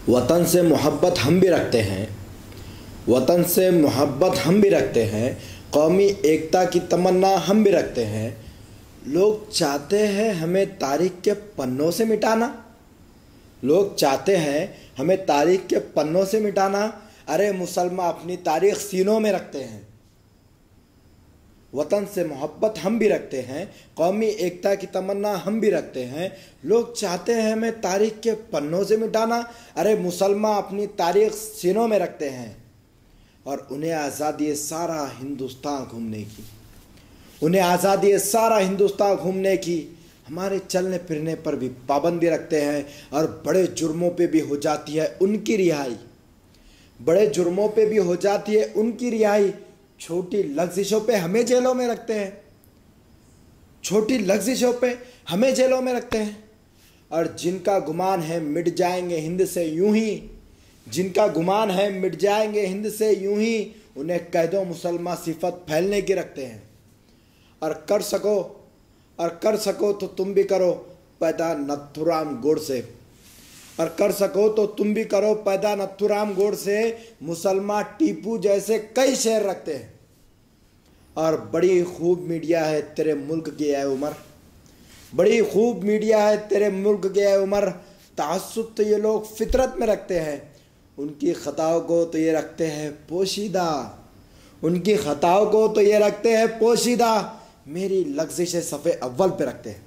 वतन से मोहब्बत हम भी रखते हैं, वतन से मोहब्बत हम भी रखते हैं, कौमी एकता की तमन्ना हम भी रखते हैं। लोग चाहते हैं हमें तारीख के पन्नों से मिटाना, लोग चाहते हैं हमें तारीख के पन्नों से मिटाना। अरे मुसलमान अपनी तारीख सीनों में रखते हैं। वतन से मोहब्बत हम भी रखते हैं, कौमी एकता की तमन्ना हम भी रखते हैं। लोग चाहते हैं हमें तारीख के पन्नों से मिटाना। अरे मुसलमान अपनी तारीख सीनों में रखते हैं। और उन्हें आज़ादी है सारा हिंदुस्तान घूमने की, उन्हें आज़ादी है सारा हिंदुस्तान घूमने की। हमारे चलने फिरने पर भी पाबंदी रखते हैं और बड़े जुर्मों पे भी हो जाती है उनकी रिहाई, बड़े जुर्मों पे भी हो जाती है उनकी रिहाई। छोटी लफ्ज़िशों पे हमें जेलों में रखते हैं, छोटी लफ्ज़िशों पे हमें जेलों में रखते हैं। और जिनका गुमान है मिट जाएंगे हिंद से यूं ही, जिनका गुमान है मिट जाएंगे हिंद से यूं ही, उन्हें कैदो मुसलमान सिफत फैलने की रखते हैं। और कर सको तो तुम भी करो पैदा नथुराम गोड से, और कर सको तो तुम भी करो पैदा नथुराम गोड से। मुसलमान टीपू जैसे कई शेर रखते हैं। और बड़ी खूब मीडिया है तेरे मुल्क की है उमर, बड़ी खूब मीडिया है तेरे मुल्क की है उमर। तअस्सुब तो ये लोग फितरत में रखते हैं, उनकी ख़ताओं को तो ये रखते हैं पोशीदा, उनकी ख़ताओं को तो ये रखते हैं पोशीदा। मेरी लफ्ज़िश सफ़े अव्वल पे रखते हैं।